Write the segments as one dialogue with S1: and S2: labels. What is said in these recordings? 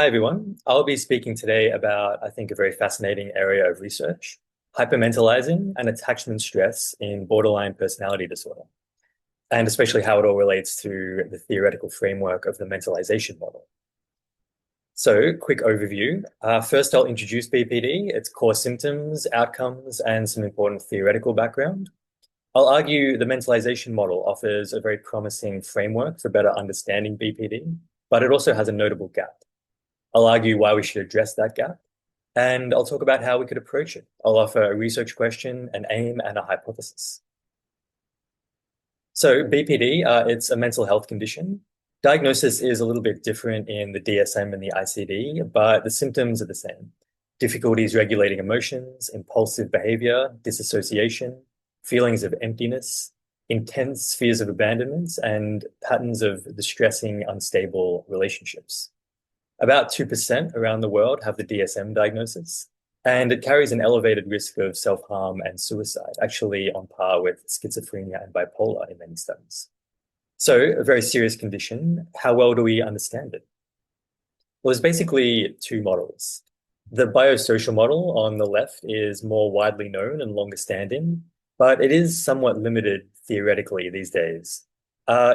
S1: Hi, everyone. I'll be speaking today about, I think, a very fascinating area of research, hypermentalizing and attachment stress in borderline personality disorder, and especially how it all relates to the theoretical framework of the mentalization model. So, quick overview. First, I'll introduce BPD, its core symptoms, outcomes, and some important theoretical background. I'll argue the mentalization model offers a very promising framework for better understanding BPD, but it also has a notable gap. I'll argue why we should address that gap, and I'll talk about how we could approach it. I'll offer a research question, an aim, and a hypothesis. So BPD, it's a mental health condition. Diagnosis is a little bit different in the DSM and the ICD, but the symptoms are the same. Difficulties regulating emotions, impulsive behavior, disassociation, feelings of emptiness, intense fears of abandonment, and patterns of distressing, unstable relationships. About 2% around the world have the DSM diagnosis, and it carries an elevated risk of self-harm and suicide, actually on par with schizophrenia and bipolar in many studies. So, a very serious condition. How well do we understand it? Well, there's basically two models. The biosocial model on the left is more widely known and longer standing, but it is somewhat limited theoretically these days.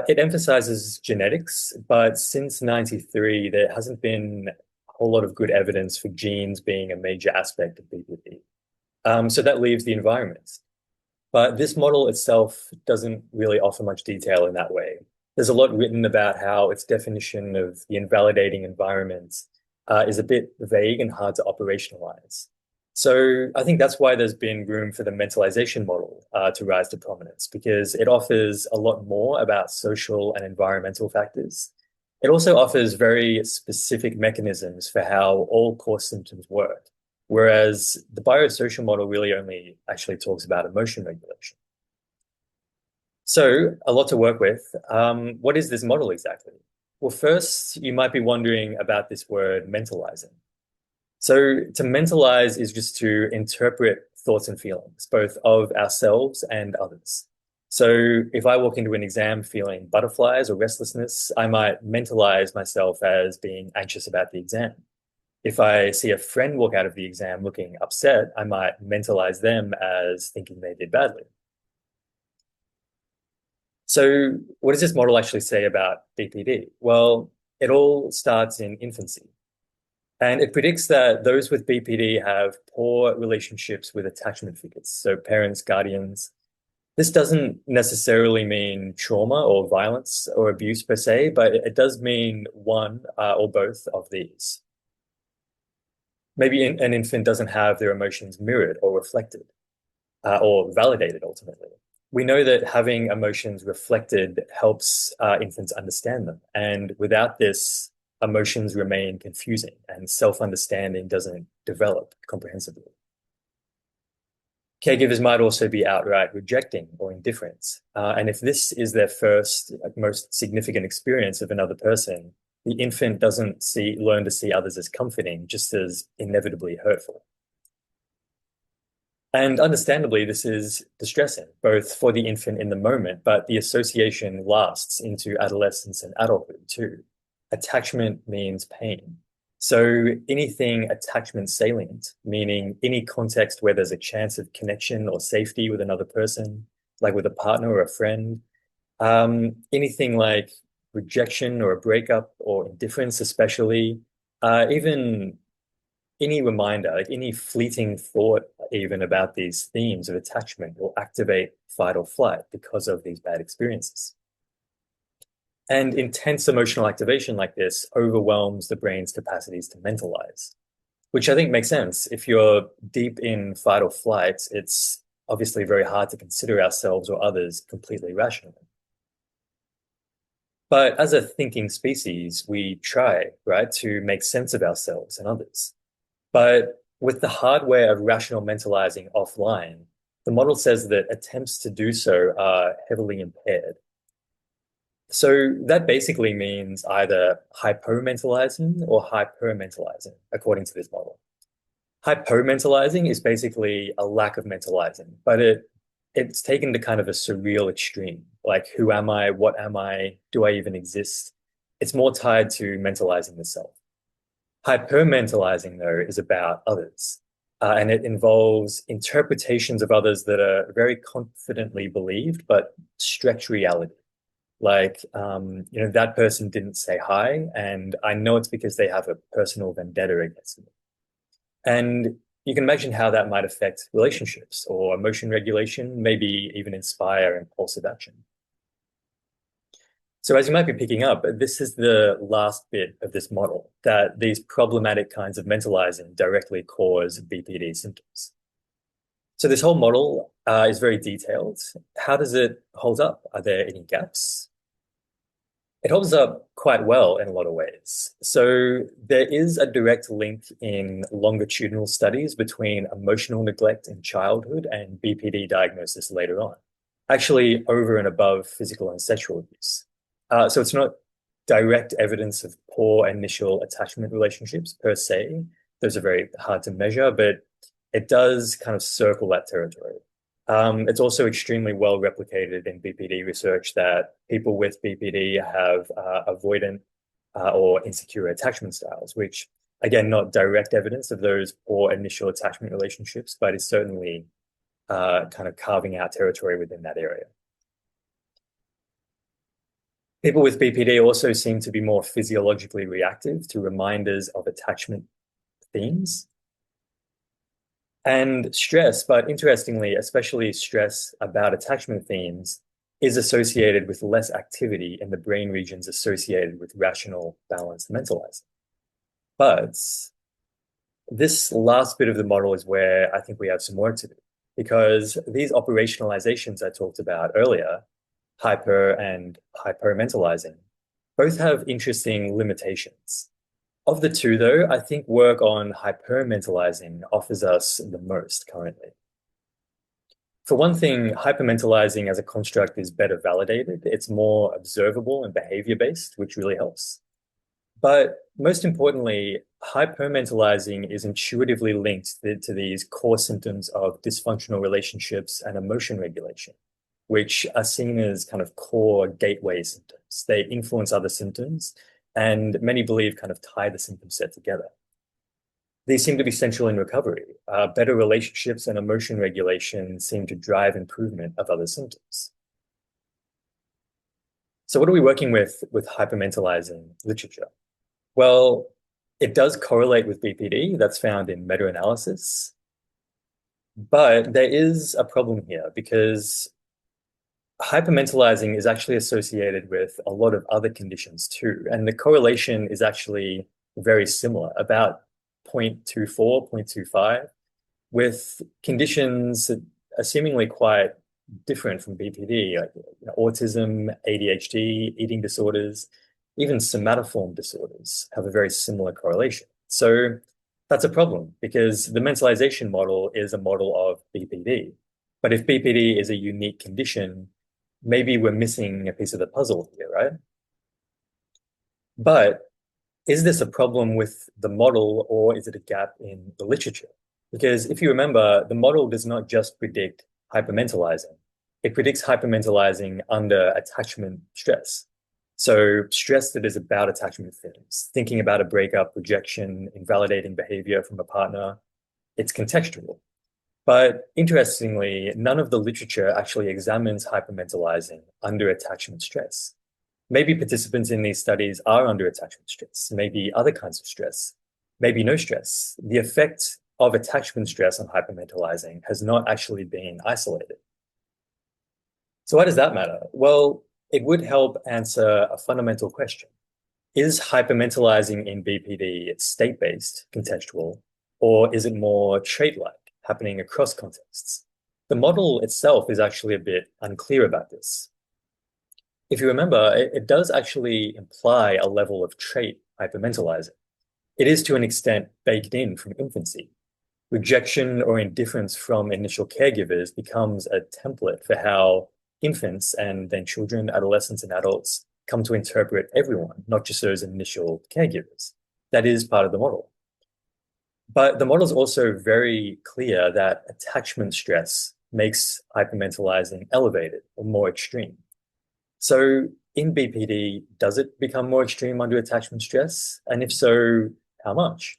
S1: It emphasizes genetics, but since 93, there hasn't been a whole lot of good evidence for genes being a major aspect of BPD. So that leaves the environment. But this model itself doesn't really offer much detail in that way. There's a lot written about how its definition of the invalidating environment is a bit vague and hard to operationalize. So I think that's why there's been room for the mentalization model to rise to prominence, because it offers a lot more about social and environmental factors. It also offers very specific mechanisms for how all core symptoms work, whereas the biosocial model really only actually talks about emotion regulation. So a lot to work with. What is this model exactly? Well, first, you might be wondering about this word mentalizing. So to mentalize is just to interpret thoughts and feelings, both of ourselves and others. So if I walk into an exam feeling butterflies or restlessness, I might mentalize myself as being anxious about the exam. If I see a friend walk out of the exam looking upset, I might mentalize them as thinking they did badly. So what does this model actually say about BPD? Well, it all starts in infancy. And it predicts that those with BPD have poor relationships with attachment figures, so parents, guardians. This doesn't necessarily mean trauma or violence or abuse per se, but it does mean one or both of these. Maybe an infant doesn't have their emotions mirrored or reflected or validated ultimately. We know that having emotions reflected helps infants understand them. And without this, emotions remain confusing and self-understanding doesn't develop comprehensively. Caregivers might also be outright rejecting or indifferent. And if this is their first, most significant experience of another person, the infant doesn't learn to see others as comforting, just as inevitably hurtful. And understandably, this is distressing, both for the infant in the moment, but the association lasts into adolescence and adulthood too. Attachment means pain. So anything attachment salient, meaning any context where there's a chance of connection or safety with another person, like with a partner or a friend, anything like rejection or a breakup or indifference, especially, even any reminder, like any fleeting thought even about these themes of attachment will activate fight or flight because of these bad experiences. And intense emotional activation like this overwhelms the brain's capacities to mentalize, which I think makes sense. If you're deep in fight or flight, it's obviously very hard to consider ourselves or others completely rationally. But as a thinking species, we try, right, to make sense of ourselves and others. But with the hardware of rational mentalizing offline, the model says that attempts to do so are heavily impaired. So that basically means either hypomentalizing or hypermentalizing, according to this model. Hypomentalizing is basically a lack of mentalizing, but it's taken to kind of a surreal extreme. Like, who am I? What am I? Do I even exist? It's more tied to mentalizing the self. Hypermentalizing, though, is about others, and it involves interpretations of others that are very confidently believed, but stretch reality. Like, that person didn't say hi, and I know it's because they have a personal vendetta against me. And you can imagine how that might affect relationships or emotion regulation, maybe even inspire impulsive action. So as you might be picking up, this is the last bit of this model, that these problematic kinds of mentalizing directly cause BPD symptoms. So this whole model is very detailed. How does it hold up? Are there any gaps? It holds up quite well in a lot of ways. So there is a direct link in longitudinal studies between emotional neglect in childhood and BPD diagnosis later on, actually over and above physical and sexual abuse. So it's not direct evidence of poor initial attachment relationships per se. Those are very hard to measure, but it does kind of circle that territory. It's also extremely well replicated in BPD research that people with BPD have avoidant or insecure attachment styles, which, again, not direct evidence of those poor initial attachment relationships, but is certainly kind of carving out territory within that area. People with BPD also seem to be more physiologically reactive to reminders of attachment themes and stress, but interestingly, especially stress about attachment themes is associated with less activity in the brain regions associated with rational, balanced mentalizing. But this last bit of the model is where I think we have some work to do, because these operationalizations I talked about earlier, hyper and hypermentalizing, both have interesting limitations. Of the two, though, I think work on hypermentalizing offers us the most currently. For one thing, hypermentalizing as a construct is better validated. It's more observable and behavior-based, which really helps. But most importantly, hypermentalizing is intuitively linked to these core symptoms of dysfunctional relationships and emotion regulation, which are seen as kind of core gateway symptoms. They influence other symptoms, and many believe kind of tie the symptom set together. These seem to be central in recovery. Better relationships and emotion regulation seem to drive improvement of other symptoms. So what are we working with hypermentalizing literature? Well, it does correlate with BPD. That's found in meta-analysis. But there is a problem here because hypermentalizing is actually associated with a lot of other conditions too. And the correlation is actually very similar, about 0.24, 0.25, with conditions that are seemingly quite different from BPD, like autism, ADHD, eating disorders, even somatoform disorders have a very similar correlation. So that's a problem because the mentalization model is a model of BPD. But if BPD is a unique condition, maybe we're missing a piece of the puzzle here, right? But is this a problem with the model or is it a gap in the literature? Because if you remember, the model does not just predict hypermentalizing. It predicts hypermentalizing under attachment stress. So stress that is about attachment themes, thinking about a breakup, rejection, invalidating behavior from a partner, it's contextual. But interestingly, none of the literature actually examines hypermentalizing under attachment stress. Maybe participants in these studies are under attachment stress, maybe other kinds of stress, maybe no stress. The effect of attachment stress on hypermentalizing has not actually been isolated. So why does that matter? Well, it would help answer a fundamental question. Is hypermentalizing in BPD state-based, contextual, or is it more trait-like, happening across contexts? The model itself is actually a bit unclear about this. If you remember, it does actually imply a level of trait hypermentalizing. It is to an extent baked in from infancy. Rejection or indifference from initial caregivers becomes a template for how infants and then children, adolescents, and adults come to interpret everyone, not just those initial caregivers. That is part of the model. But the model is also very clear that attachment stress makes hypermentalizing elevated or more extreme. So in BPD, does it become more extreme under attachment stress? And if so, how much?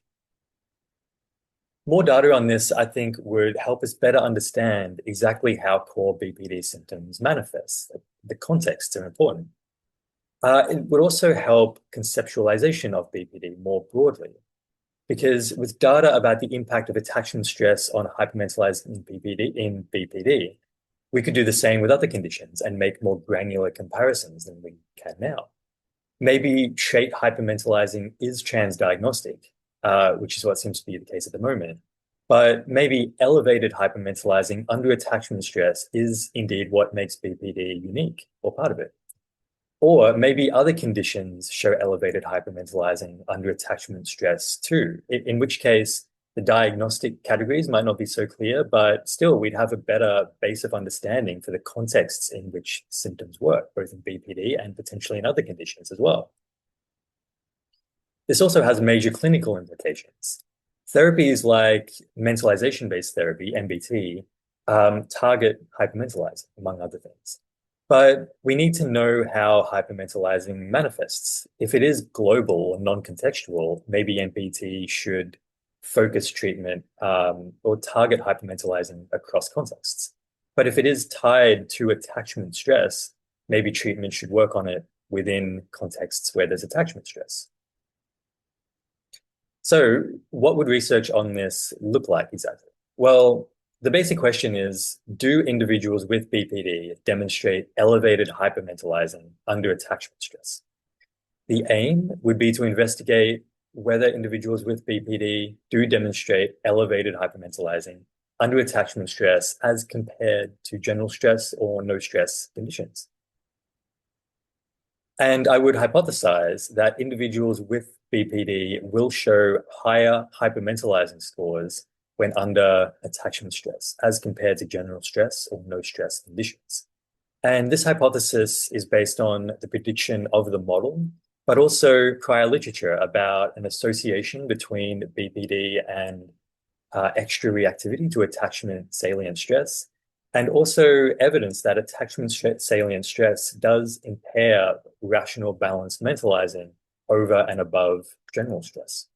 S1: More data on this, I think, would help us better understand exactly how core BPD symptoms manifest. The contexts are important. It would also help conceptualization of BPD more broadly, because with data about the impact of attachment stress on hyperventilizing BPD, we could do the same with other conditions and make more granular comparisons than we can now. Maybe trait hyperventilizing is transdiagnostic, which is what seems to be the case at the moment. But maybe elevated hyperventilizing under attachment stress is indeed what makes BPD unique or part of it. Or maybe other conditions show elevated hyperventilizing under attachment stress too, in which case the diagnostic categories might not be so clear, but still we'd have a better base of understanding for the contexts in which symptoms work, both in BPD and potentially in other conditions as well. This also has major clinical implications. Therapies like mentalization-based therapy, MBT, target hyperventilizing, among other things. But we need to know how hyperventilizing manifests. If it is global or non-contextual, maybe MBT should focus treatment or target hyperventilizing across contexts. But if it is tied to attachment stress, maybe treatment should work on it within contexts where there's attachment stress. So what would research on this look like exactly? Well, the basic question is, do individuals with BPD demonstrate elevated hyperventilizing under attachment stress? The aim would be to investigate whether individuals with BPD do demonstrate elevated hyperventilizing under attachment stress as compared to general stress or no stress conditions. And I would hypothesize that individuals with BPD will show higher hyperventilizing scores when under attachment stress as compared to general stress or no stress conditions. And this hypothesis is based on the prediction of the model, but also prior literature about an association between BPD and extra reactivity to attachment salient stress, and also evidence that attachment salient stress does impair rational balanced mentalizing over and above general stress.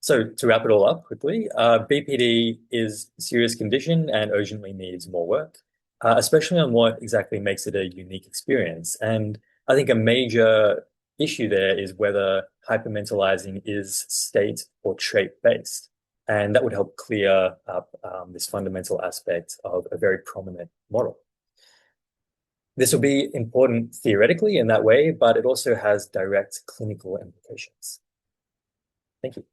S1: So to wrap it all up quickly, BPD is a serious condition and urgently needs more work, especially on what exactly makes it a unique experience. And I think a major issue there is whether hyperventilizing is state or trait-based. And that would help clear up this fundamental aspect of a very prominent model. This will be important theoretically in that way, but it also has direct clinical implications. Thank you.